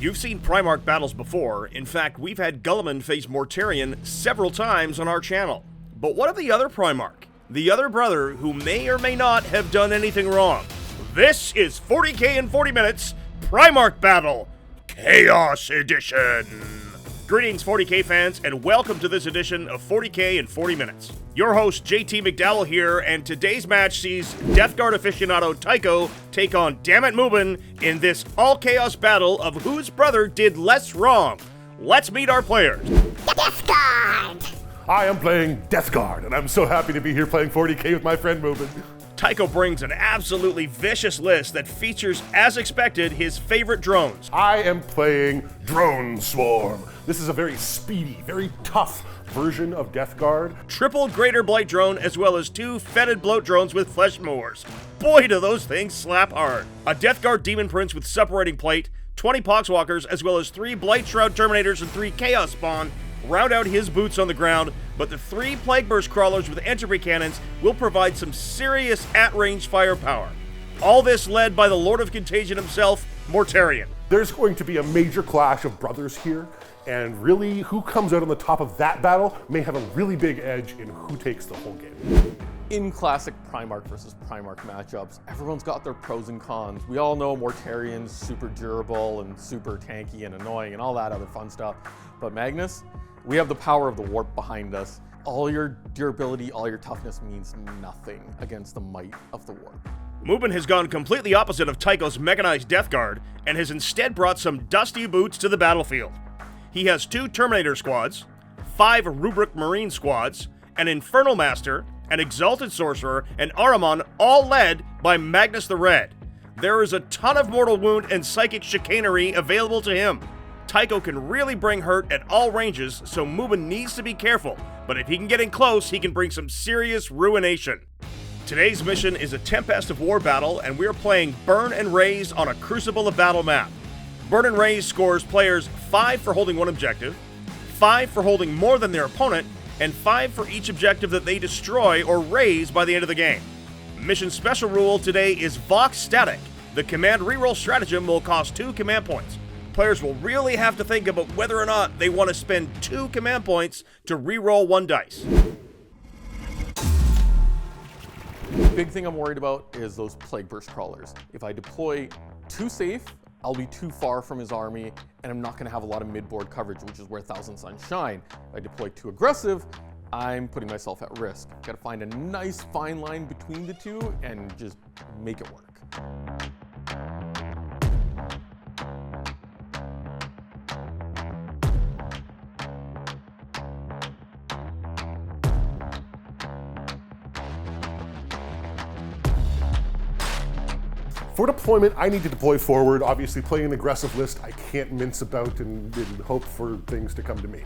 You've seen Primarch battles before. In fact, we've had Guilliman face Mortarion several times on our channel. But what of the other Primarch? The other brother who may or may not have done anything wrong. This is 40k in 40 minutes, Primarch Battle, Chaos Edition. Greetings 40k fans, and welcome to this edition of 40k in 40 minutes. Your host JT McDowell here, and today's match sees Death Guard aficionado Tycho take on Daemon Mubin in this all-chaos battle of whose brother did less wrong. Let's meet our players. Death Guard! I am playing Death Guard, and I'm so happy to be here playing 40k with my friend Mubin. Tycho brings an absolutely vicious list that features, as expected, his favorite drones. I am playing Drone Swarm. This is a very speedy, very tough version of Death Guard. Triple Greater Blight drone, as well as 2 fetid bloat drones with flesh mowers. Boy, do those things slap hard. A Death Guard Demon Prince with separating plate, 20 Poxwalkers, as well as 3 Blight Shroud Terminators and 3 Chaos Spawn round out his boots on the ground, but the 3 Plague Burst Crawlers with entropy cannons will provide some serious at-range firepower. All this led by the Lord of Contagion himself, Mortarion. There's going to be a major clash of brothers here, and really, who comes out on the top of that battle may have a really big edge in who takes the whole game. In classic Primarch versus Primarch matchups, everyone's got their pros and cons. We all know Mortarion's super durable and super tanky and annoying and all that other fun stuff. But Magnus, we have the power of the warp behind us. All your durability, all your toughness means nothing against the might of the warp. Mubin has gone completely opposite of Tycho's mechanized Death Guard and has instead brought some dusty boots to the battlefield. He has 2 Terminator squads, 5 Rubric Marine squads, an Infernal Master, an Exalted Sorcerer, and Ahriman, all led by Magnus the Red. There is a ton of mortal wound and psychic chicanery available to him. Tycho can really bring hurt at all ranges, so Mubin needs to be careful, but if he can get in close, he can bring some serious ruination. Today's mission is a Tempest of War battle, and we're playing Burn and Raze on a Crucible of Battle map. Burn and Raze scores players 5 for holding 1 objective, 5 for holding more than their opponent, and 5 for each objective that they destroy or raze by the end of the game. Mission special rule today is Vox Static. The command reroll stratagem will cost 2 command points. Players will really have to think about whether or not they want to spend 2 command points to reroll 1 dice. Big thing I'm worried about is those Plague Burst Crawlers. If I deploy too safe, I'll be too far from his army, and I'm not going to have a lot of mid-board coverage, which is where Thousand Suns shine. If I deploy too aggressive, I'm putting myself at risk. Got to find a nice fine line between the two and just make it work. For deployment, I need to deploy forward. Obviously, playing an aggressive list, I can't mince about and hope for things to come to me.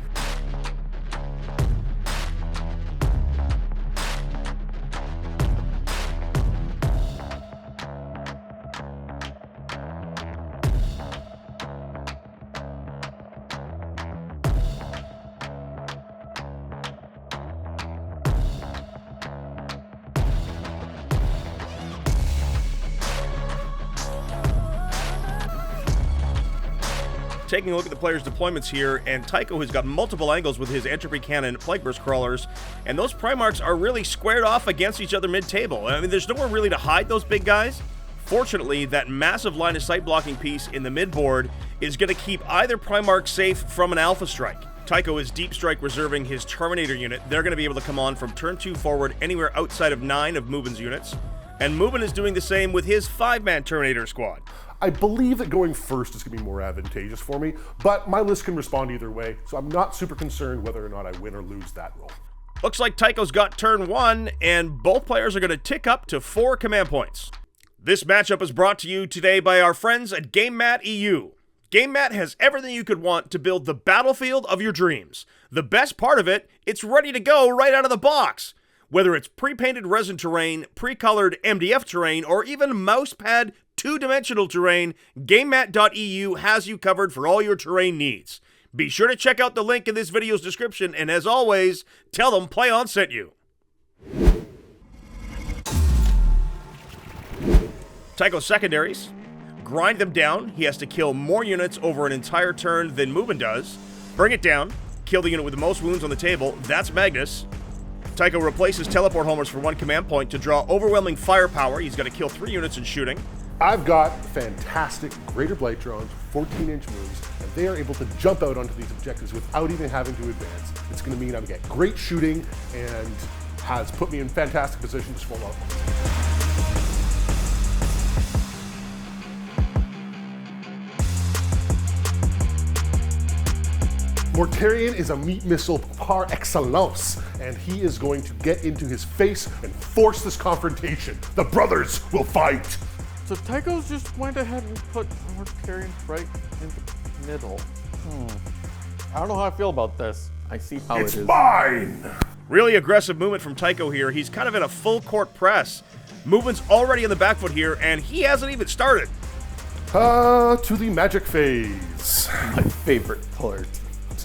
Taking a look at the players' deployments here, and Tycho has got multiple angles with his entropy cannon Plague Burst Crawlers, and those Primarchs are really squared off against each other mid-table. I mean, there's nowhere really to hide those big guys. Fortunately, that massive line of sight blocking piece in the mid-board is going to keep either Primarch safe from an Alpha Strike. Tycho is Deep Strike reserving his Terminator unit. They're going to be able to come on from turn 2 forward anywhere outside of 9 of Mubin's units. And Mubin is doing the same with his 5-man Terminator squad. I believe that going first is going to be more advantageous for me, but my list can respond either way, so I'm not super concerned whether or not I win or lose that roll. Looks like Tycho's got turn 1, and both players are going to tick up to 4 command points. This matchup is brought to you today by our friends at GameMat EU. GameMat has everything you could want to build the battlefield of your dreams. The best part of it, it's ready to go right out of the box. Whether it's pre-painted resin terrain, pre-colored MDF terrain, or even mousepad 2-dimensional terrain, GameMat.eu has you covered for all your terrain needs. Be sure to check out the link in this video's description, and as always, tell them Play On sent you. Tycho secondaries. grind them down. He has to kill more units over an entire turn than Mubin does. Bring it down, kill the unit with the most wounds on the table. That's Magnus. Tycho replaces teleport homers for 1 command point to draw overwhelming firepower. He's got to kill 3 units in shooting. I've got fantastic Greater Blight drones, 14-inch moves, and they are able to jump out onto these objectives without even having to advance. It's going to mean I'm going to get great shooting and has put me in fantastic position to swallow. Mortarion is a meat missile par excellence, and he is going to get into his face and force this confrontation. The brothers will fight. So Tycho's just went ahead and put Mortarion right in the middle. I don't know how I feel about this. I see how It's it is. mine! Really aggressive movement from Tycho here. He's kind of in a full court press. Mubin's already in the back foot here, and he hasn't even started. To the magic phase. My favorite part.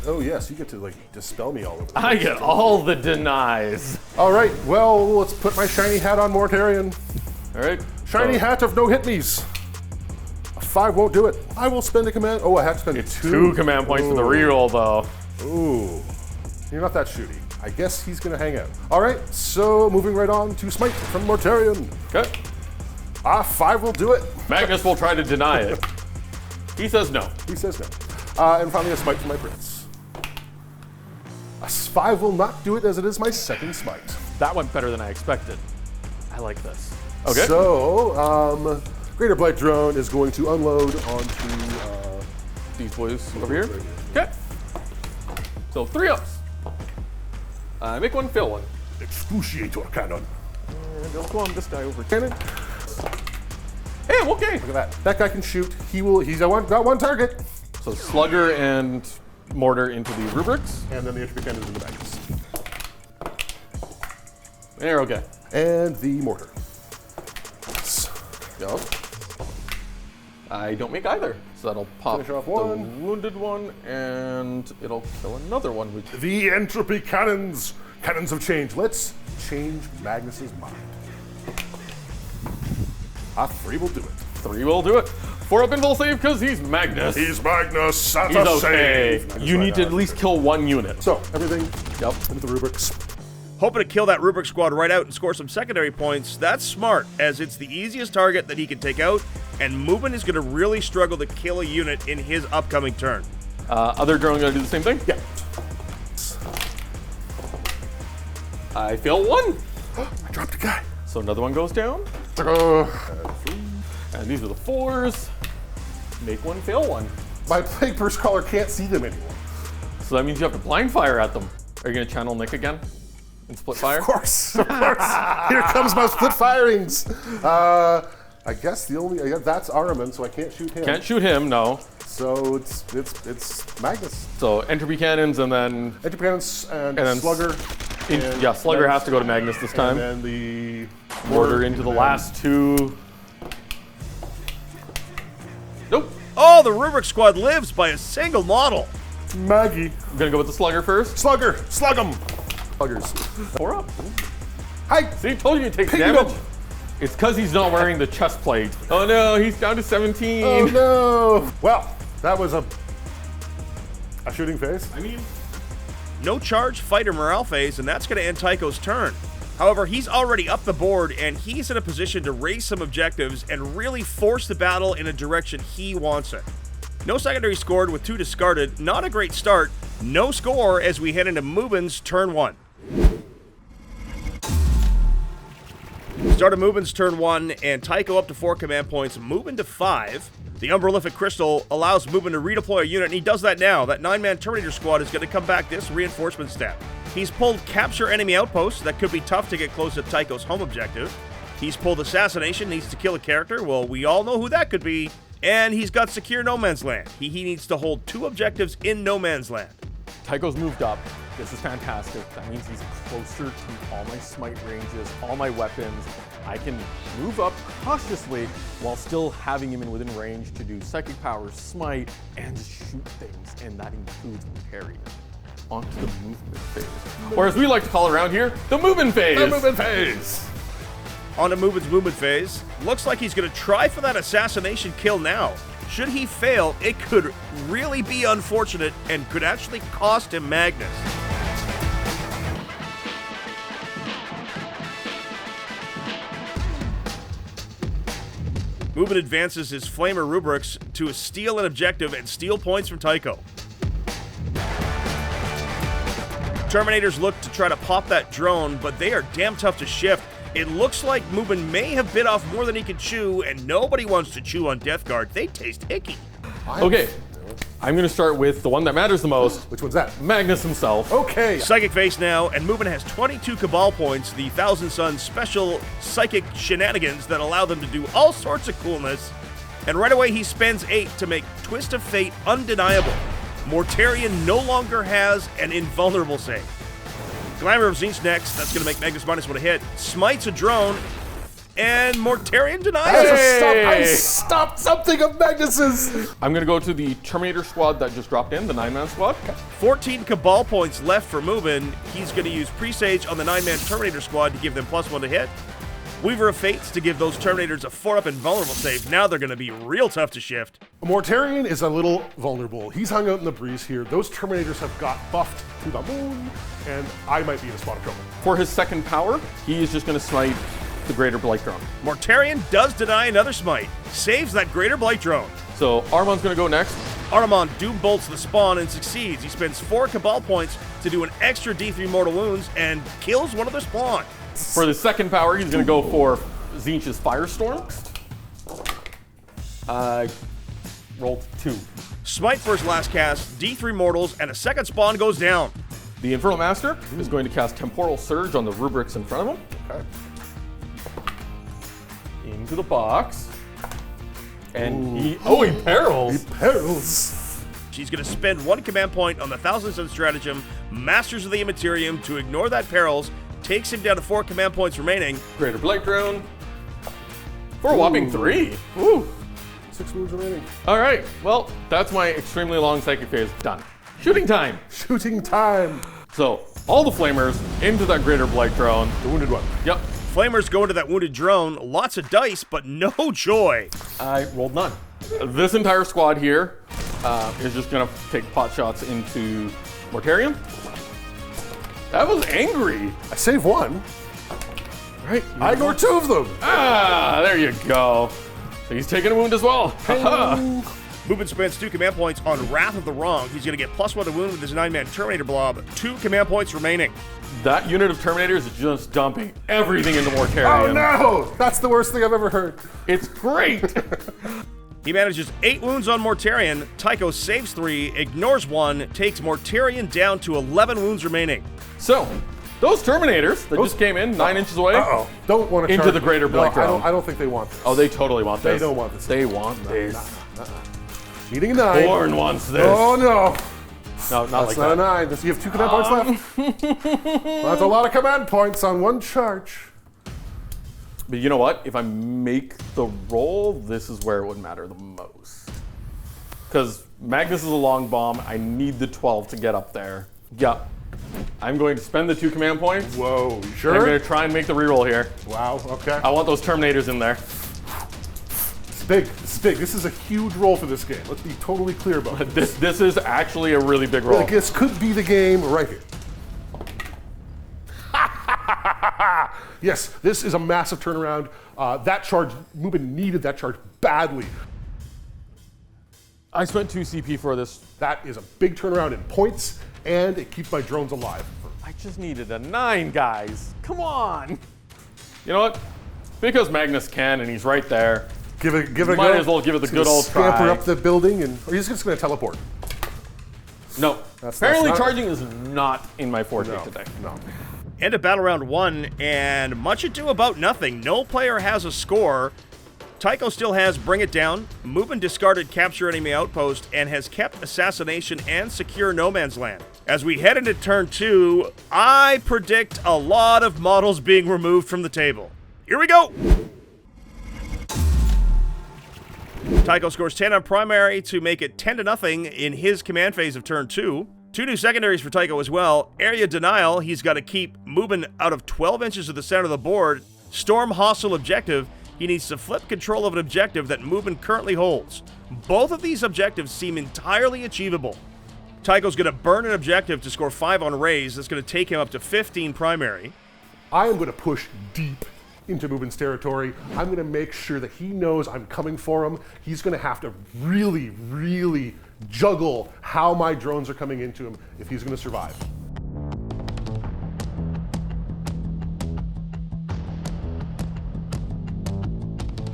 Oh yes, you get to like dispel me all over. I get all the denies. All right, well, let's put my shiny hat on Mortarion. All right. Shiny hat of no hit me's. A 5 won't do it. I will spend a command. Oh, I have to spend It's 2. 2 command points for the reroll, though. Ooh, you're not that shooty. I guess he's gonna hang out. All right, so moving right on to Smite from Mortarion. Okay. 5 will do it. Magnus will try to deny it. He says no. He says no. And finally a Smite from my Prince. A 5 will not do it as it is my second Smite. That went better than I expected. I like this. Okay. So, Greater Blight Drone is going to unload onto These boys over here. right here. Okay. So 3 ups. Make one, fail one. Excruciator Cannon. And let's go on this guy over cannon. Hey, okay. Look at that. That guy can shoot. He's got one target. So Slugger and Mortar into the rubrics. And then the entropy cannon is in the Magnus. There, okay. And the mortar. Yep. I don't make either. So that'll pop Finish off the one. wounded one, and it'll kill another one. Which The entropy cannons. Cannons of change. Let's change Magnus's mind. A 3 will do it. 3 will do it. 4 up invul save because he's Magnus. He's Magnus. That's He's a okay. save. You need to at least kill 1 unit. So, everything Yep. into the rubrics. Hoping to kill that Rubrik squad right out and score some secondary points. That's smart, as it's the easiest target that he can take out, and Mubin is going to really struggle to kill a unit in his upcoming turn. Other drone gonna do the same thing? Yeah. I fail 1. I dropped a guy. So another one goes down. Uh, And these are the 4s. Make 1, fail 1. my Plague Burst Caller can't see them anymore. So that means you have to blind fire at them. Are you gonna channel Nick again? And split fire? Of course, of course. Here comes my split firings. I guess that's Araman, so I can't shoot him. Can't shoot him, no. So it's Magnus. So entropy cannons and then Entropy cannons and then Slugger. yeah, Slugger has to go to Magnus this time. And then the Mortar into the last 2. Nope. Oh, the Rubrik squad lives by a single model. Maggie. I'm gonna go with the Slugger first. Slugger, slug him. Sluggers. 4 up. Hi. See, told you he takes Ping damage. him. It's because he's not wearing the chest plate. Oh no, he's down to 17. Oh no. Well, that was a shooting phase. I mean, No charge, fight, or morale phase, and that's going to end Tycho's turn. However, he's already up the board, and he's in a position to raise some objectives and really force the battle in a direction he wants it. No secondary scored with 2 discarded, not a great start. No score as we head into Mubin's turn 1. Start of Mubin's turn 1, and Tycho up to 4 command points, Mubin to 5. The Umberlific Crystal allows Mubin to redeploy a unit, and he does that now. That 9-man Terminator squad is going to come back this reinforcement step. He's pulled Capture Enemy Outposts. That could be tough to get close to Tycho's home objective. He's pulled Assassination, needs to kill a character. Well, we all know who that could be. And he's got Secure No Man's Land. He needs to hold 2 objectives in No Man's Land. Tycho's moved up. This is fantastic. That means he's closer to all my smite ranges, all my weapons. I can move up cautiously while still having him in within range to do psychic powers, smite, and just shoot things. And that includes Mortarion. Onto the movement phase. Or as we like to call it around here, the Mubin phase. The movement phase. On to Mubin's movement phase. Looks like he's going to try for that assassination kill now. Should he fail, it could really be unfortunate and could actually cost him Magnus. Mubin advances his Flamer Rubrics to steal an objective and steal points from Tycho. Terminators look to try to pop that drone, but they are damn tough to shift. It looks like Mubin may have bit off more than he can chew, and nobody wants to chew on Death Guard. They taste hicky. Okay, I'm going to start with the one that matters the most. Which one's that? Magnus himself. Okay. Psychic face now, and Mubin has 22 Cabal points, the Thousand Suns special psychic shenanigans that allow them to do all sorts of coolness. And right away he spends 8 to make Twist of Fate undeniable. Mortarion no longer has an invulnerable save. Glamour of Tzeentch next, that's going to make Magnus -1 to hit. Smites a drone, and Mortarion denies it. I stopped something of Magnus's. I'm going to go to the Terminator squad that just dropped in, the 9-man squad. 14 Cabal points left for Mubin. He's going to use Presage on the 9-man Terminator squad to give them +1 to hit. Weaver of Fates to give those Terminators a 4-up invulnerable save. Now they're going to be real tough to shift. Mortarion is a little vulnerable. He's hung out in the breeze here. Those Terminators have got buffed to the moon, and I might be in a spot of trouble. For his second power, he is just going to smite the Greater Blight Drone. Mortarion does deny another smite. Saves that Greater Blight Drone. So Armon's going to go next. Armand Doom bolts the spawn and succeeds. He spends 4 Cabal points to do an extra D3 mortal wounds and kills one of their spawn. For the second power, he's going to go for Tzeentch's Firestorm. Rolled 2. Smite for his last cast, D3 mortals, and a second spawn goes down. The Infernal Master is going to cast Temporal Surge on the rubrics in front of him. Okay. Into the box. And he perils. He perils. She's going to spend 1 command point on the Thousand Sun stratagem, Masters of the Immaterium, to ignore that perils, takes him down to 4 command points remaining. Greater Blight Drone. For a whopping 3. Woo. 6 moves remaining. All right. Well, that's my extremely long psychic phase done. Shooting time. Shooting time. So, all the Flamers into that Greater Blight Drone. The wounded one. Yep. Flamers go into that wounded drone, lots of dice, but no joy. I rolled none. This entire squad here is just going to take pot shots into Mortarion. That was angry. I save 1. Right. I ignore 2 of them. Ah, there you go. So he's taking a wound as well. Mubin spends 2 command points on Wrath of the Wrong. He's going to get +1 to wound with his 9-man Terminator blob. 2 command points remaining. That unit of Terminators is just dumping everything into Mortarion. Oh no! That's the worst thing I've ever heard. It's great. He manages 8 wounds on Mortarion. Tycho saves 3, ignores 1, takes Mortarion down to 11 wounds remaining. So, those Terminators that just came in 9 inches away. Uh-oh. Don't want to Into the Greater Blight Drone. I don't think they want this. Oh, they totally want this. They don't want this. They want this. Cheating a 9. Born wants this. Oh no! No, not like That's not a that. 9. You have 2 command points left. Well, that's a lot of command points on 1 charge. But you know what? If I make the roll, this is where it would matter the most. Because Magnus is a long bomb. I need the 12 to get up there. Yeah. I'm going to spend the 2 command points. Whoa, you sure? And I'm going to try and make the reroll here. Wow, okay. I want those Terminators in there. It's big. It's big. This is a huge roll for this game. Let's be totally clear about it. This is actually a really big roll. Like, this could be the game right here. Yes, this is a massive turnaround. That charge, Mubin needed that charge badly. I spent 2 CP for this. That is a big turnaround in points, and it keeps my drones alive. I just needed a 9, guys. Come on. You know what? Because Magnus can, and he's right there. Give it a go. Might as well give it the good old try. Scamper up the building, and or he's just going to teleport. No. That's Apparently not- charging is not in my forte today. No. End of battle round 1, and much ado about nothing. No player has a score. Tycho still has Bring It Down. Mubin discarded Capture Enemy Outpost and has kept Assassination and Secure No Man's Land. As we head into turn 2, I predict a lot of models being removed from the table. Here we go! Tycho scores 10 on primary to make it 10-0 in his command phase of turn 2. 2 new secondaries for Tycho as well. Area Denial, he's got to keep Mubin out of 12 inches of the center of the board storm hostile objective, he needs to flip control of an objective that Mubin currently holds. Both of these objectives seem entirely achievable. Tycho's going to burn an objective to score 5 on raise. That's going to take him up to 15 primary. I am going to push deep into Mubin's territory. I'm going to make sure that he knows I'm coming for him. He's going to have to really, really juggle how my drones are coming into him if he's going to survive.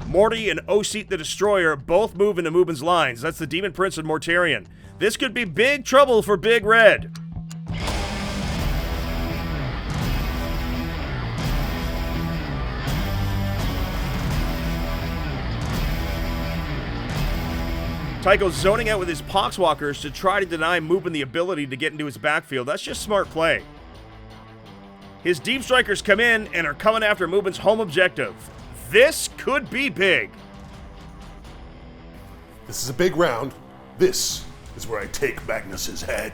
Morty and Oseat the Destroyer both move into Mubin's lines. That's the Daemon Prince and Mortarion. This could be big trouble for Big Red. Tycho's zoning out with his Poxwalkers to try to deny Mubin the ability to get into his backfield. That's just smart play. His Deep Strikers come in and are coming after Mubin's home objective. This could be big. This is a big round. This is where I take Magnus's head.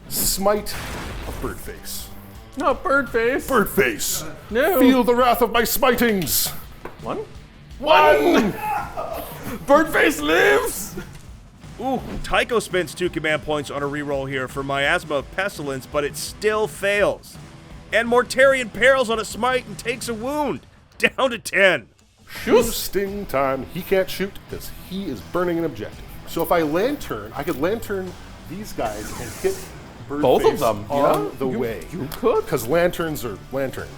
Smite of Birdface. Not Birdface. Birdface. No. Feel the wrath of my smitings. One? Birdface lives! Ooh, Tycho spends 2 command points on a reroll here for Miasma of Pestilence, but it still fails. And Mortarion parries on a smite and takes a wound. Down to 10. Sting time. He can't shoot because he is burning an objective. So if I lantern, I could lantern these guys and hit Birdface Both of them on the way. You could. Because lanterns are lantern.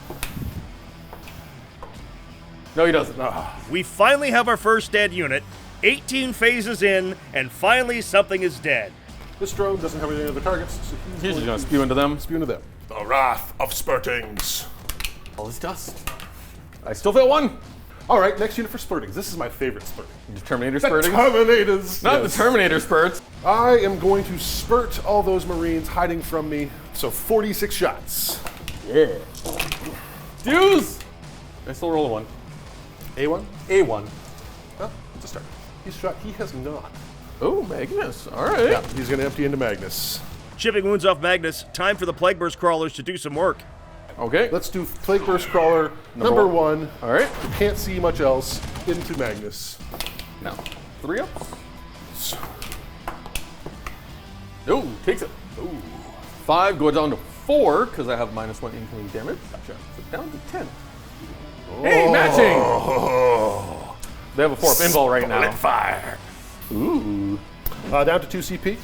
No, he doesn't. We finally have our first dead unit. 18 phases in, and finally something is dead. This drone doesn't have any other targets, so He's just gonna spew into them. spew into them. The wrath of Spurtings. All this dust. I still fail 1. All right, next unit for Spurtings. This is my favorite Spurting. The Terminator The spurting. Terminators. Not Yes. the Terminator spurts. I am going to spurt all those Marines hiding from me. So 46 shots. Yeah. Deuce! I still roll a 1. A1? A1. Well, it's a start. He's shot. He has not. Oh, Magnus. All right. Yeah, he's going to empty into Magnus. Chipping wounds off Magnus. Time for the Plague Burst Crawlers to do some work. Okay. Let's do Plague Burst Crawler number 1. All right. Can't see much else. Into Magnus. Now, 3 up. Oh, takes it. Ooh. 5 go down to 4 because I have -1 incoming damage. Gotcha. So down to 10. Hey, matching! They have a 4-up invul right now. Fire. Ooh. Down to 2 CP.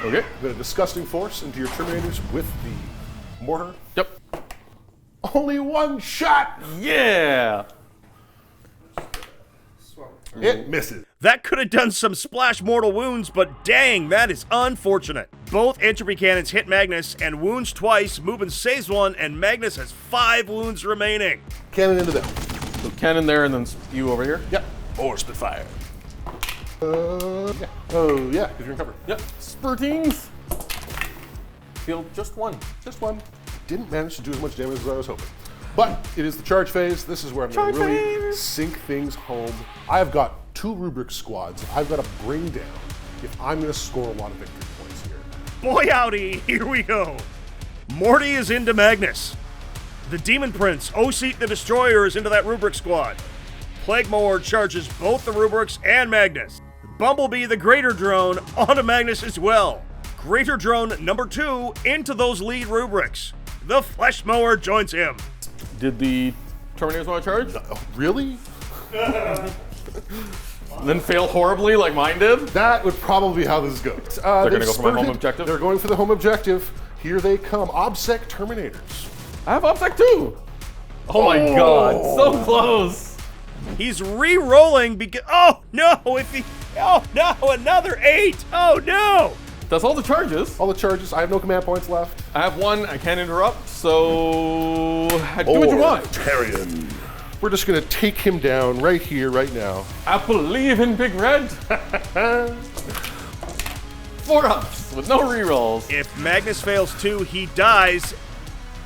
Okay. Put a disgusting force into your Terminators with the mortar. Yep. Only 1 shot. Yeah. It misses. That could have done some splash mortal wounds, but dang, that is unfortunate. Both entropy cannons hit Magnus and wounds twice. Mubin saves 1, and Magnus has 5 wounds remaining. Cannon into them. So cannon there and then spew over here. Yep. Or Spitfire. Yeah. Oh, yeah, because you're in cover. Yep. Spurtings. Feel just 1. Just 1. Didn't manage to do as much damage as I was hoping. But it is the charge phase. This is where I'm going to really sink things home. I've got 2 rubric squads I've got to bring down if I'm going to score a lot of victory points here. Boy howdy, here we go. Morty is into Magnus. The Demon Prince, Oseat the Destroyer, is into that rubric squad. Plague Mower charges both the rubrics and Magnus. Bumblebee the Greater Drone onto Magnus as well. Greater Drone number 2 into those lead rubrics. The Flesh Mower joins him. Did the Terminators want to charge? Oh, really? Then fail horribly like mine did? That would probably be how this goes. They're going to go for my home objective? They're going for the home objective. Here they come. OBSEC Terminators. I have OBSEC too. Oh my god, so close. He's re-rolling because, oh no, another 8. Oh no. That's all the charges. All the charges. I have no command points left. I have 1, I can't interrupt, so do what you want. Mortarion. We're just going to take him down right here, right now. I believe in Big Red. 4 ups with no rerolls. If Magnus fails 2, he dies.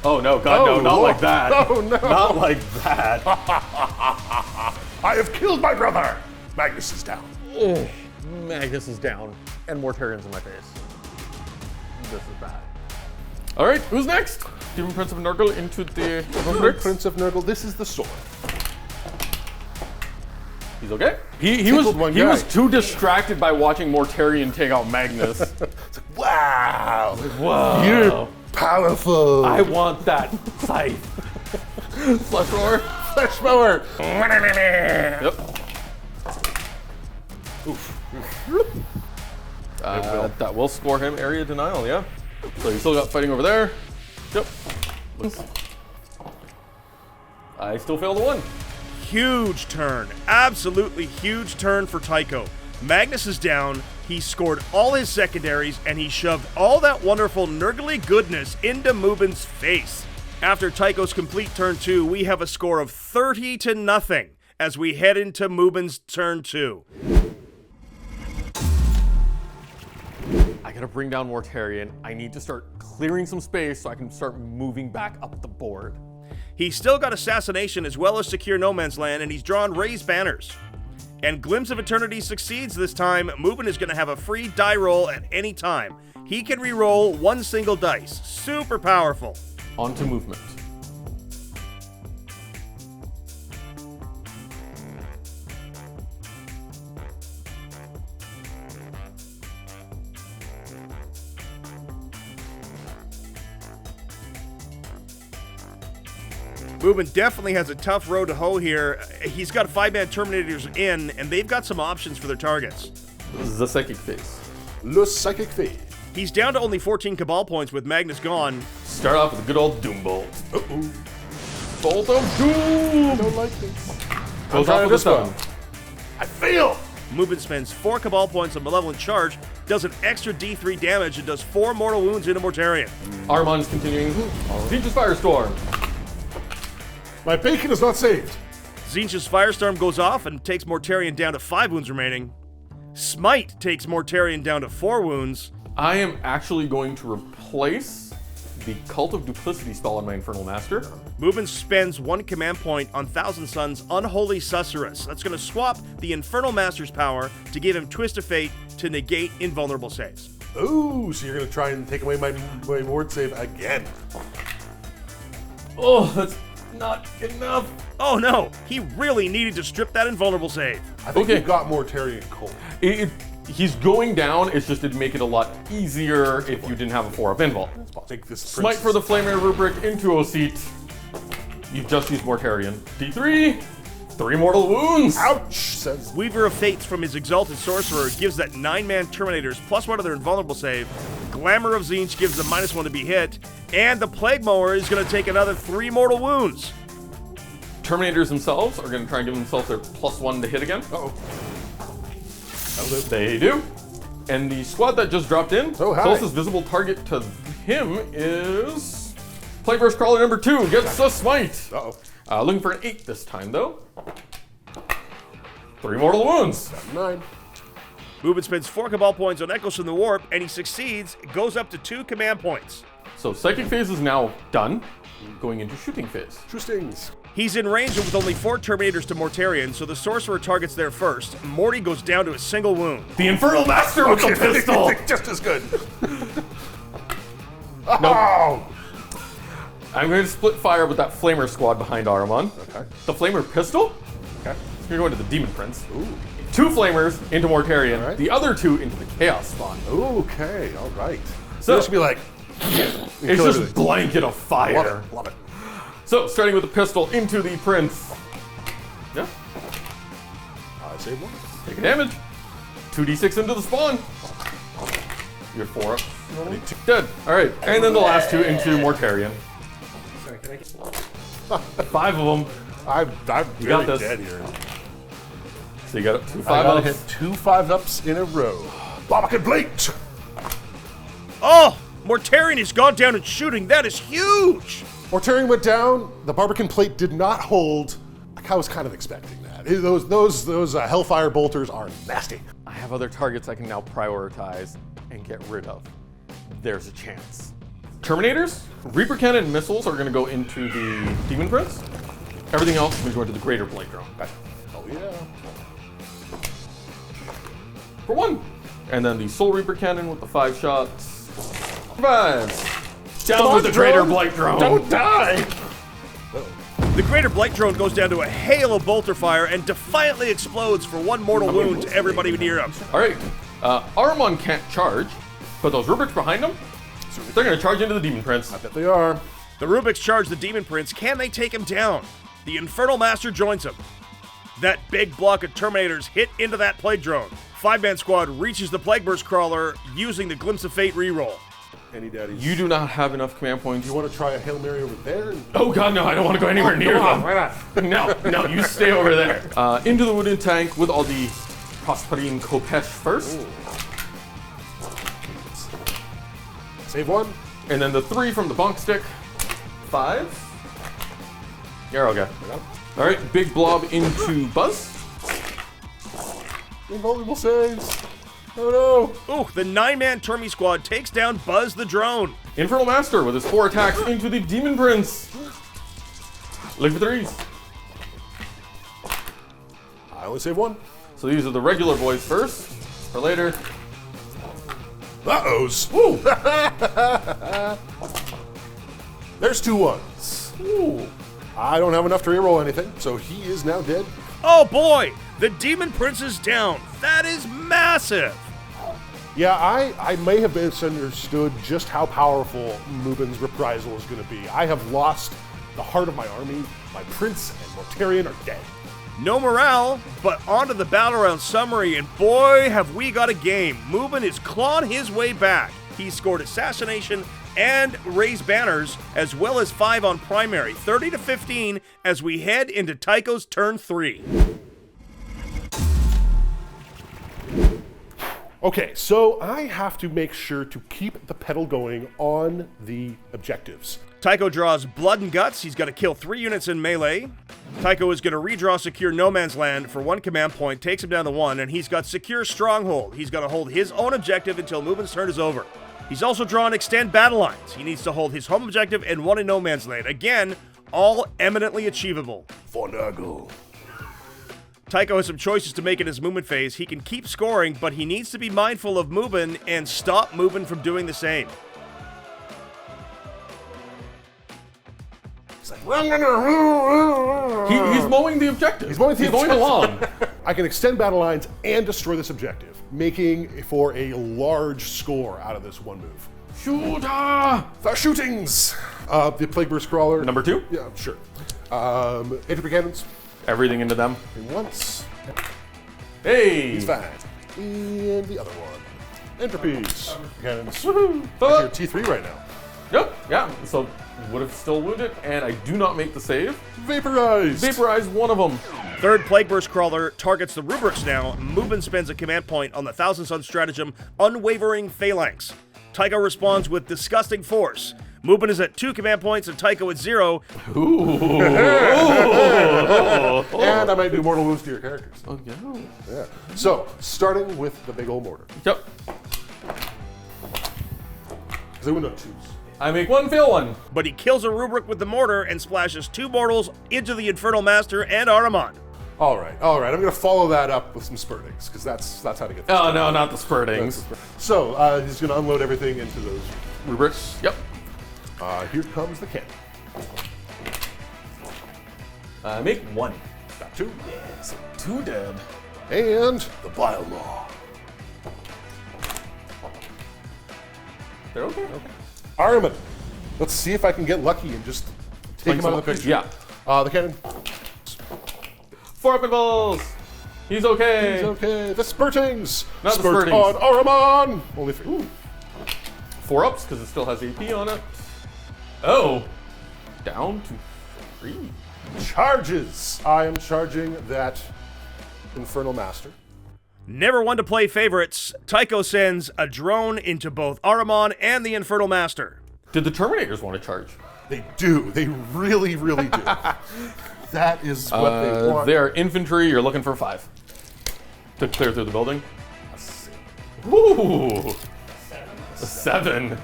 Oh no, god no, not like that. Oh no. Not like that. I have killed my brother. Magnus is down. Oh, Magnus is down, and Mortarion's in my face. This is bad. All right, who's next? Demon Prince of Nurgle into the rubrics. Prince of Nurgle. This is the sword. He's okay. He Tickled one guy. was too distracted by watching Mortarion take out Magnus. Wow. Whoa. You're powerful. I want that scythe. Flesh roar. Flesh mower. Yep. That will score him area denial, yeah. So you still got fighting over there. Yep. I still failed the one. Huge turn. Absolutely huge turn for Tycho. Magnus is down. He scored all his secondaries, and he shoved all that wonderful nurgly goodness into Mubin's face. After Tycho's complete turn 2, we have a score of 30-0 as we head into Mubin's turn 2. I gotta bring down Mortarion. I need to start clearing some space so I can start moving back up the board. He's still got Assassination as well as Secure No Man's Land, and he's drawn Raised Banners. And Glimpse of Eternity succeeds this time. Mubin is going to have a free die roll at any time. He can re-roll one single dice. Super powerful. On to movement. Mubin definitely has a tough road to hoe here. He's got 5-man Terminators in, and they've got some options for their targets. The psychic phase. Le Psychic Phase. He's down to only 14 Cabal points with Magnus gone. Start off with a good old Doom Bolt. Uh-oh. Bolt of Doom! I don't like this. Goes off with this a one. stone. I fail. Mubin spends 4 Cabal points on Malevolent Charge, does an extra D3 damage, and does 4 mortal wounds into Mortarion. Armon's continuing. Tzeentch's Firestorm. My bacon is not saved. Tzeentch's Firestorm goes off and takes Mortarion down to 5 wounds remaining. Smite takes Mortarion down to 4 wounds. I am actually going to replace the Cult of Duplicity spell on my Infernal Master. Mubin spends 1 command point on Thousand Suns' Unholy Susurrus. That's going to swap the Infernal Master's power to give him Twist of Fate to negate invulnerable saves. Ooh, so you're going to try and take away my ward save again. Oh, that's not enough. Oh no, he really needed to strip that invulnerable save. I think Okay. you've got Mortarion cold. He's going down, it's just it'd make it a lot easier if you didn't have a 4-up invul. Take this Smite for the Flamer Rubric into Oseat. You've just used Mortarion. D3, 3 mortal wounds. Ouch, says Weaver of Fates from his Exalted Sorcerer gives that 9-man Terminators plus 1 of their invulnerable save. Glamour of Tzeentch gives them -1 to be hit. And the Plague Mower is going to take another 3 mortal wounds. Terminators themselves are going to try and give themselves their +1 to hit again. Uh-oh. They do. And the squad that just dropped in, Oh, hi. closest visible target to him is Plagueburst Crawler number 2, gets the smite. Uh-oh. Looking for an 8 this time, though. 3 mortal wounds. 9. Mubin spends 4 Cabal points on Echoes from the Warp, and he succeeds, goes up to 2 command points. So Psychic phase is now done. Going into Shooting phase. True stings. He's in range with only 4 Terminators to Mortarion, so the Sorcerer targets there first. Morty goes down to a single wound. The Infernal Master with the pistol! Just as good. Nope. Oh! I'm going to split fire with that Flamer squad behind Ahriman. Okay. The Flamer pistol? Okay. You're going to the Demon Prince. Ooh. 2 Flamers into Mortarion. Alright. The other 2 into the Chaos spawn. Okay, all right. So- this should be like. It's kill just everything. blanket of fire. Love it. Love it. So, starting with the pistol into the Prince. Yeah, I save 1. taking damage. 2d6 into the spawn. You're 4 up. I need 2. Dead. Alright, and then the last 2 into Mortarion. 5 of them. I'm got very this. dead here. So you got up 2 I gotta 5-ups. hit 2 5-ups in a row. Barbican Plate! Oh! Mortarion has gone down in shooting. That is huge! Mortarion went down. The Barbican Plate did not hold. Like I was kind of expecting that. Those Hellfire Bolters are nasty. I have other targets I can now prioritize and get rid of. There's a chance. Terminators, Reaper Cannon, and missiles are going to go into the Demon Prince. Everything else is going to the Greater Blade Drone. Oh yeah. For 1. And then the Soul Reaper Cannon with the 5 shots. Survives. Down with the Greater Blight Drone. Don't die! The Greater Blight Drone goes down to a hail of bolter fire and defiantly explodes for one mortal wound to everybody near him. All right, Ahriman can't charge, but those rubrics behind him, they're going to charge into the Demon Prince. I bet they are. The Rubiks charge the Demon Prince. Can they take him down? The Infernal Master joins him. That big block of Terminators hit into that Plague Drone. 5-man squad reaches the Plague Burst Crawler using the Glimpse of Fate reroll. Any daddies? You do not have enough command points. You want to try a Hail Mary over there? Oh god, no, I don't want to go anywhere near them. Why not? No, you stay over there. Into the wooden tank with all the Prosperine Kopesh first. Ooh. Save one. And then the 3 from the bonk stick. 5. You're okay. All right, big blob into Buzz. Invulnerable saves. Oh no. Ooh, the 9-man Termi squad takes down Buzz the drone. Infernal Master with his 4 attacks into the Demon Prince. Look for 3s. I only save one. So these are the regular boys first, for later. Uh-ohs. Woo! There's 2 ones. Ooh. I don't have enough to reroll anything, so he is now dead. Oh boy, the Demon Prince is down. That is massive. Yeah, I may have misunderstood just how powerful Mubin's reprisal is going to be. I have lost the heart of my army. My prince and Mortarion are dead. No morale, but onto the battle round summary, and boy, have we got a game. Mubin is clawing his way back. He scored assassination and raised banners, as well as 5 on primary, 30-15 as we head into Tycho's turn 3. Okay, so I have to make sure to keep the pedal going on the objectives. Tycho draws Blood and Guts. He's got to kill 3 units in melee. Tycho is going to redraw Secure No Man's Land for 1 command point, takes him down to 1, and he's got Secure Stronghold. He's got to hold his own objective until Mubin's turn is over. He's also drawn Extend Battle Lines. He needs to hold his home objective and 1 in No Man's Land. Again, all eminently achievable. Fondago. Tycho has some choices to make in his movement phase. He can keep scoring, but he needs to be mindful of Mubin and stop Mubin from doing the same. He's like, He's mowing the objective. He's mowing the objective. along. I can extend battle lines and destroy this objective, making for a large score out of this one move. Shooter! The shootings! The Plague Burst Crawler. Number 2? Yeah, sure. Entropy Cannons. Everything into them. Once. Hey! He's fine. And the other one. Entropies. Cannons. Woohoo! You're at T3 right now. Yep, yeah. So would have still wounded, and I do not make the save. Vaporized. Vaporize one of them. 3rd Plague Burst Crawler targets the Rubrics now. Mubin spends a command point on the Thousand Sun stratagem, Unwavering Phalanx. Tycho responds with Disgusting Force. Mubin is at 2 command points and Tycho at 0. Ooh. And I might do mortal wounds to your characters. Oh, yeah. Yeah. So, starting with the big old mortar. Yep. Because they wound on 2s. I make 1, fail 1. But he kills a Rubric with the mortar and splashes 2 mortals into the Infernal Master and Ahriman. All right. I'm going to follow that up with some spurtings, because that's how to get this. Oh, no, not the spurtings. So, he's going to unload everything into those. Rubrics. Yep. Here comes the cannon. I make 1. Got 2. Yes. 2 dead. And the Bile Law. They're okay. Ahriman. Let's see if I can get lucky and just take him out of the picture. Yeah. The cannon. 4 up and balls. He's okay. He's okay. The spurtings. Not the Spurt spurtings. on Ahriman. Only 3. Ooh. 4 ups because it still has AP on it. Oh. Down to 3. Charges. I am charging that Infernal Master. Never one to play favorites, Tycho sends a drone into both Ahriman and the Infernal Master. Did the Terminators want to charge? They do. They really, really do. That is what they want. They're infantry. You're looking for 5 to clear through the building. Ooh. A 7.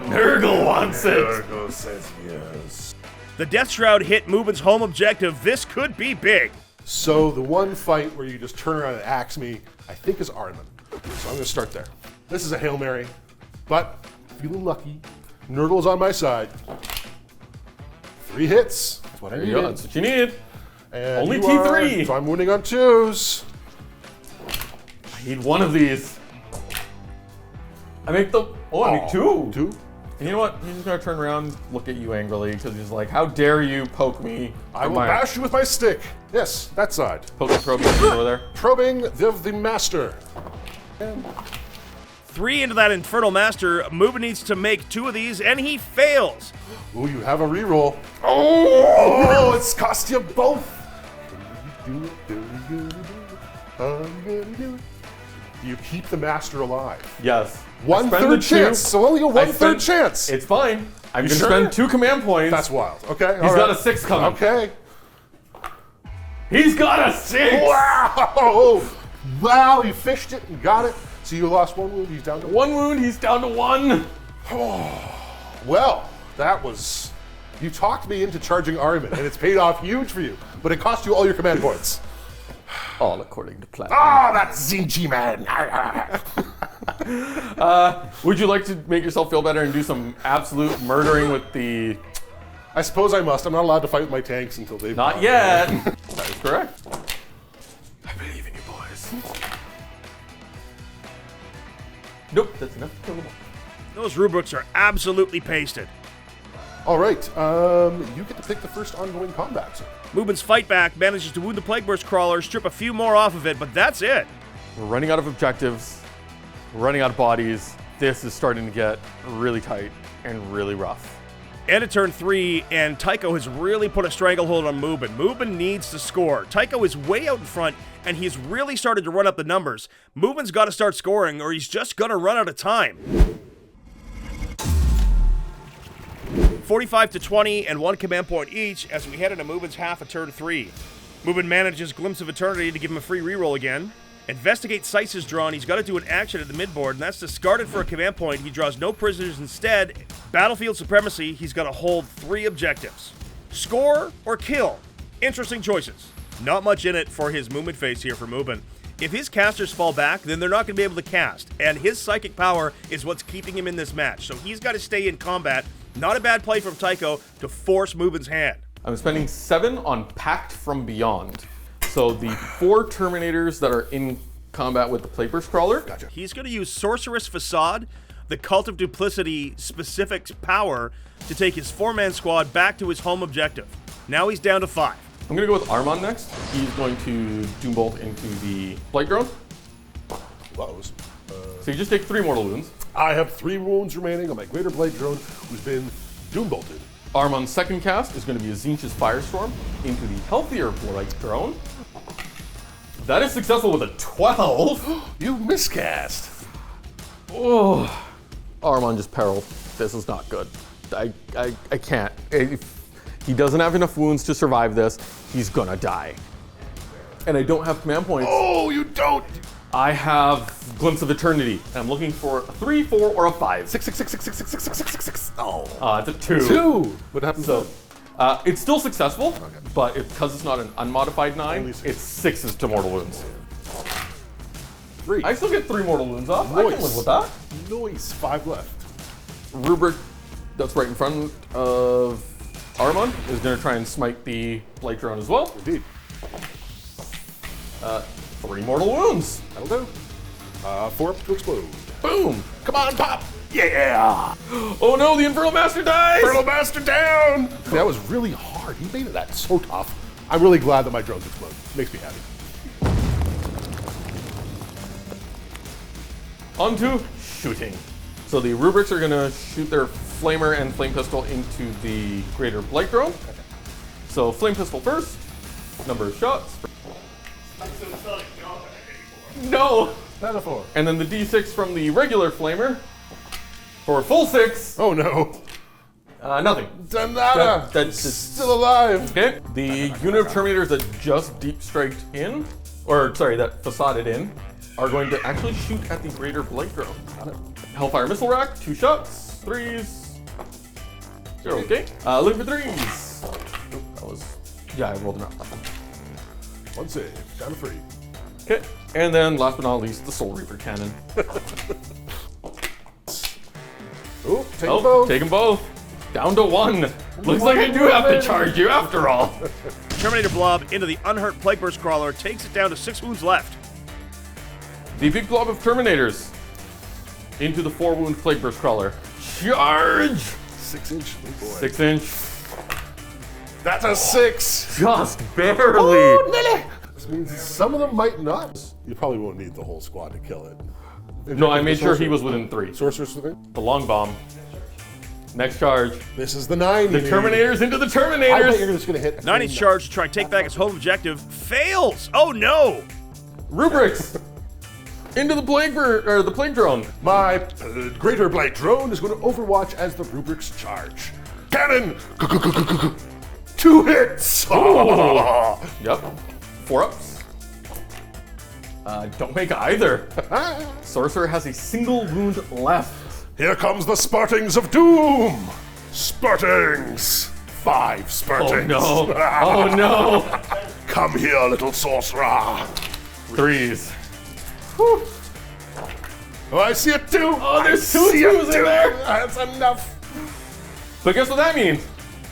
Nurgle wants it. Nurgle says yes. The Death Shroud hit Mubin's home objective. This could be big. So the one fight where you just turn around and axe me, I think is Ahriman. So I'm going to start there. This is a Hail Mary, but feeling lucky. Nurgle's on my side. 3 hits. That's what I There need. you go. That's what you need. And Only you T3. are, so I'm winning on 2s. I need one of these. I make the. Oh, I make 2. 2. And you know what? He's just gonna turn around, look at you angrily, because he's like, "How dare you poke me?" I will bash you with my stick. Yes, that side. Poke and probe you over there. Probing the master. And 3 into that Infernal Master. Mubin needs to make 2 of these, and he fails. ooh, you have a reroll. Oh, it's cost you both. Do you keep the master alive? Yes. One third chance. So only a one-third chance. It's fine. I'm You gonna sure? spend 2 command points. That's wild. Okay. He's got a 6 coming. Okay. He's got a 6. Wow! Wow, you fished it and got it. So you lost 1 wound, he's down to 1. 1 wound. He's down to 1. Well, that was... You talked me into charging Armin, and it's paid off huge for you. But it cost you all your command points. All according to plan. Ah, that Zinchi man! Would you like to make yourself feel better and do some absolute murdering with the? I suppose I must. I'm not allowed to fight with my tanks until they've... Not gone. yet. That is correct. I believe in you, boys. Nope, that's enough to kill them all. Those rubrics are absolutely pasted. All right, you get to pick the first ongoing combat, sir. Mubin's fight back manages to wound the Plague Burst Crawler, strip a few more off of it, but that's it. We're running out of objectives. We're running out of bodies. This is starting to get really tight and really rough. And at turn 3, and Tycho has really put a stranglehold on Mubin. Mubin needs to score. Tycho is way out in front, and he's really started to run up the numbers. Mubin's got to start scoring, or he's just going to run out of time. 45 to 20, and 1 command point each as we head into Mubin's half of turn 3. Mubin manages Glimpse of Eternity to give him a free reroll again. Investigate Sice is drawn. He's got to do an action at the midboard, and that's discarded for a command point. He draws no prisoners instead. Battlefield Supremacy, he's got to hold 3 objectives. Score or kill? Interesting choices. Not much in it for his movement phase here for Mubin. If his casters fall back, then they're not going to be able to cast, and his psychic power is what's keeping him in this match. So he's got to stay in combat. Not a bad play from Tycho to force Mubin's hand. I'm spending 7 on Pact from Beyond. So the 4 Terminators that are in combat with the Plague Burst Crawler. Gotcha. He's going to use Sorceress Facade, the Cult of Duplicity specific power, to take his 4-man squad back to his home objective. Now he's down to 5. I'm gonna go with Armon next. He's going to Doombolt into the Blight Drone. Close. So you just take 3 mortal wounds. I have 3 wounds remaining on my Greater Blade Drone, who's been doom-bolted. Armon's second cast is going to be a Zinch's Firestorm into the healthier Blight Drone. That is successful with a 12. You miscast. Oh, Armon just peril. This is not good. I can't. If he doesn't have enough wounds to survive this, he's gonna die. And I don't have command points. Oh, you don't. I have Glimpse of Eternity. And I'm looking for a 3, 4, or a 5. 6, 6, 6, 6, 6, 6, 6, 6, 6, 6. Oh. It's a 2. 2. What happens So, then? it's still successful, but because it's not an unmodified 9, Only 6. it's 6s to mortal wounds. 3. I still get 3 mortal wounds off. I can Nice. live with that. Nice. 5 left. Rubric that's right in front of Armon is going to try and smite the Blight Drone as well. Indeed. 3 mortal wounds. That'll do. 4 up to explode. Boom. Come on, pop. Yeah. Oh no, the Infernal Master dies. Infernal Master down. That was really hard. He made that so tough. I'm really glad that my drones explode. Makes me happy. On to shooting. So the Rubrics are going to shoot their Flamer and Flame Pistol into the Greater Blight Drone. So Flame Pistol first. Number of shots. No. That's a 4. And then the D6 from the regular Flamer for a full 6. Oh no. Nothing. Danada. That's just Still alive. okay. The unit of Terminators that just deep striked in, or sorry, that facaded in, are going to actually shoot at the Greater Blight Drone. Hellfire Missile Rack, 2 shots, 3s. 0, okay. Looking for 3s. Oop, that was, yeah, I rolled enough. 1 save. Down to 3. Okay. And then last but not least, the Soul Reaper Cannon. Oh, take them both. Take them both. Down to 1. Looks like I do have to charge you after all. Terminator Blob into the unhurt Plague Burst Crawler takes it down to 6 wounds left. The big blob of Terminators into the 4-wound Plague Burst Crawler. Charge! 6 inch, oh boy. 6 inch. That's a 6. Just barely. Oh, this means some of them might not. You probably won't need the whole squad to kill it. No, I made sure he was within 3. Sorcerer's within? The long bomb. Next charge. This is the 9. The Terminators into the I bet Terminators. you're just gonna hit. 90's charge to try and take back his home objective. Fails! Oh no! Rubrics. Into the Plague Drone. My greater blight drone is going to overwatch as the rubrics charge. Cannon! 2 hits! Yep. 4 ups. Don't make either. Sorcerer has a single wound left. Here comes the Spartings of Doom! Spartings! 5 Oh Spartings! no. Oh no. Come here, little sorcerer! 3s. Whew. Oh, I see a 2! Oh, there's I 2 see a 2s in there. That's enough! But guess what that means?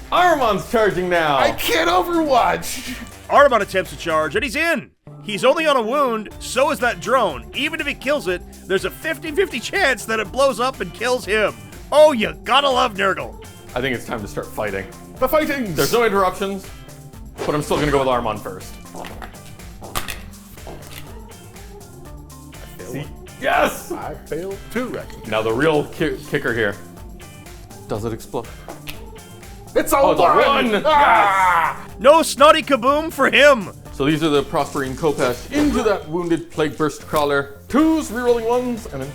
Armon's charging now. I can't overwatch! Armon attempts to charge, and he's in! He's only on a wound, so is that drone. Even if he kills it, there's a 50-50 chance that it blows up and kills him. Oh, you gotta love Nurgle. I think it's time to start fighting. The fightings! There's no interruptions, but I'm still gonna go with Armon first. See? Yes! I failed 2, Rex. Now the real kicker here. Does it explode? It's a Oh, it's a 1! Ah! No snotty kaboom for him! So these are the Prospering Kopesh into that wounded Plague Burst Crawler. 2s, rerolling 1s, and then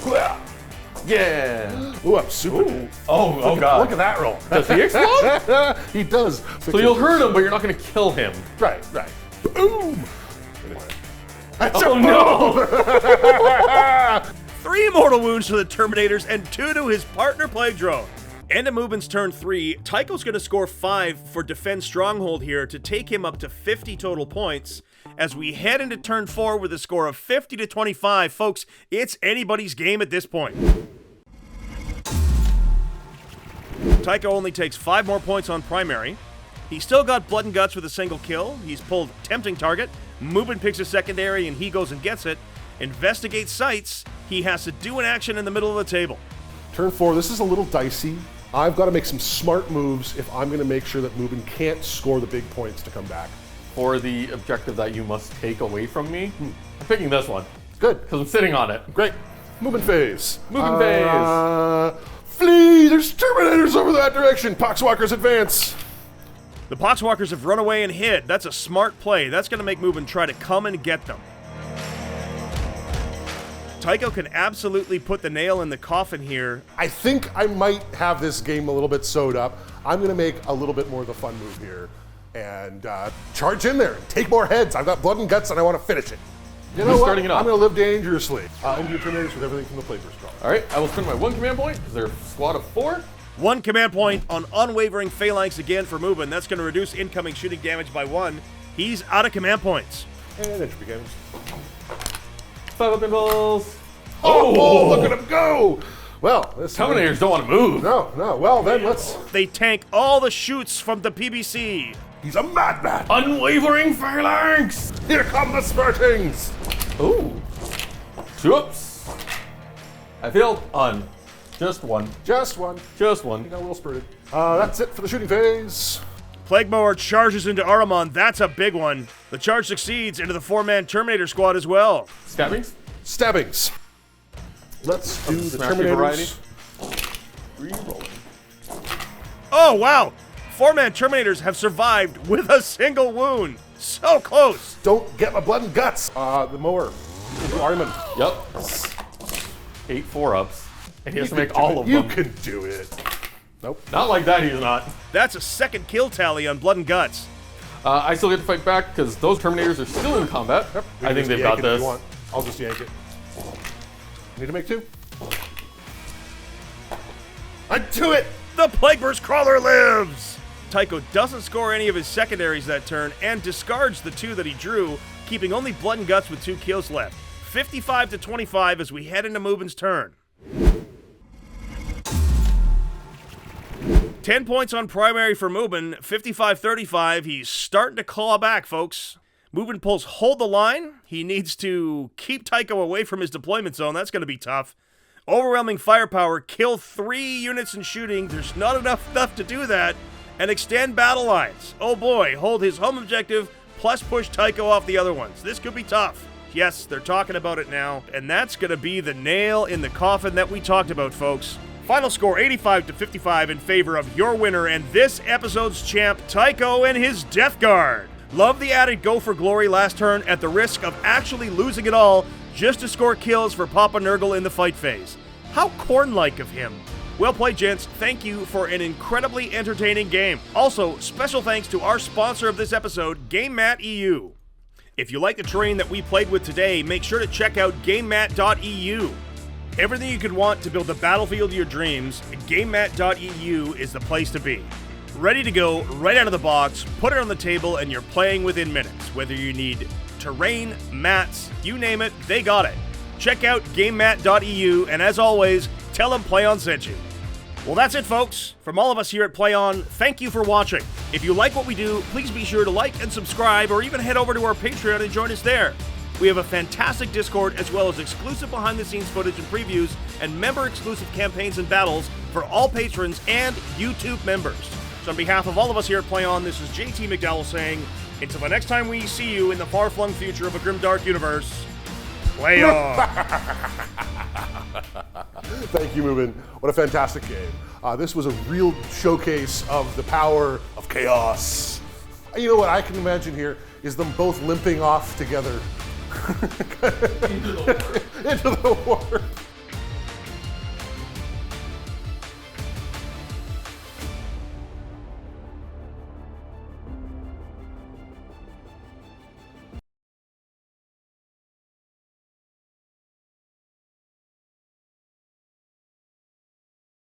5s. Yeah! Ooh, I'm super dead. Oh god. Look at that roll. Does he explode? He does. So you'll hurt him, but you're not gonna kill him. Right. Boom! Anyway. That's Oh a no! 3 mortal wounds to the Terminators and 2 to his partner Plague Drone. End of Mubin's turn 3. Tycho's going to score 5 for Defend Stronghold here to take him up to 50 total points. As we head into turn 4 with a score of 50 to 25, folks, it's anybody's game at this point. Tycho only takes 5 more points on primary. He's still got Blood and Guts with a single kill. He's pulled Tempting Target. Mubin picks a secondary and he goes and gets it. Investigate sites. He has to do an action in the middle of the table. Turn 4, this is a little dicey. I've got to make some smart moves if I'm going to make sure that Mubin can't score the big points to come back. For the objective that you must take away from me, I'm picking this one. Good. Because I'm sitting on it. Great. Mubin phase. Mubin phase. Flee! There's Terminators over that direction. Poxwalkers advance. The Poxwalkers have run away and hid. That's a smart play. That's going to make Mubin try to come and get them. Tycho can absolutely put the nail in the coffin here. I think I might have this game a little bit sewed up. I'm going to make a little bit more of the fun move here and charge in there and take more heads. I've got Blood and Guts and I want to finish it. You know Who's what? starting it off? I'm going to live dangerously. Into your Terminators with everything from the Plague Burst Crawler. All right, I will spend my 1 command point because they're a squad of 4. 1 command point on Unwavering Phalanx again for Mubin. That's going to reduce incoming shooting damage by 1. He's out of command points. And Entropy Games. 5 up impulse. Oh, look at him go! Well, this Terminators don't want to move. No. Well, then let's. They tank all the shoots from the PBC. He's a madman. Unwavering Phalanx. Here come the Spartings. Ooh. 2 ups. I failed on just 1. Just one. Just 1. He got a little spurted. That's it for the shooting phase. Plague Mower charges into Ahriman. That's a big one. The charge succeeds into the 4-man Terminator squad as well. Stabbings. Stabbings. Let's do the Smash variety. Terminators. Rerolling. Oh, wow. 4-man Terminators have survived with a single wound. So close. Don't get my Blood and Guts. The mower. Armin. Yep. 8 4-ups. And he has to make can do all it. of You them. can do it. Nope. Not like that, he's not. That's a second kill tally on Blood and Guts. I still get to fight back because those Terminators are still in combat. Yep. I think Just they've yank got it if this. you want. I'll just yank it. Need to make 2? I do it! The Plague Burst Crawler lives! Tycho doesn't score any of his secondaries that turn and discards the 2 that he drew, keeping only Blood and Guts with 2 kills left. 55 to 25 as we head into Mubin's turn. 10 points on primary for Mubin, 55-35. He's starting to claw back, folks. Mubin pulls hold the line. He needs to keep Tycho away from his deployment zone. That's going to be tough. Overwhelming firepower, kill 3 units in shooting. There's not enough stuff to do that. And extend battle lines. Oh boy, hold his home objective, plus push Tycho off the other ones. This could be tough. Yes, they're talking about it now. And that's going to be the nail in the coffin that we talked about, folks. Final score 85-55 in favor of your winner and this episode's champ, Tycho and his Death Guard. Love the added go for glory last turn at the risk of actually losing it all just to score kills for Papa Nurgle in the fight phase. How corn-like of him. Well played, gents. Thank you for an incredibly entertaining game. Also, special thanks to our sponsor of this episode, GameMat.eu. If you like the terrain that we played with today, make sure to check out GameMat.eu. Everything you could want to build the battlefield of your dreams, GameMat.eu is the place to be. Ready to go, right out of the box, put it on the table, and you're playing within minutes. Whether you need terrain, mats, you name it, they got it. Check out GameMat.eu, and as always, tell them PlayOn sent you. Well, that's it, folks. From all of us here at PlayOn, thank you for watching. If you like what we do, please be sure to like and subscribe, or even head over to our Patreon and join us there. We have a fantastic Discord, as well as exclusive behind-the-scenes footage and previews, and member-exclusive campaigns and battles for all patrons and YouTube members. So on behalf of all of us here at PlayOn, this is JT McDowell saying, until the next time we see you in the far-flung future of a grimdark universe, play on! Thank you, Mubin. What a fantastic game. This was a real showcase of the power of chaos. You know what I can imagine here is them both limping off together. Into the war.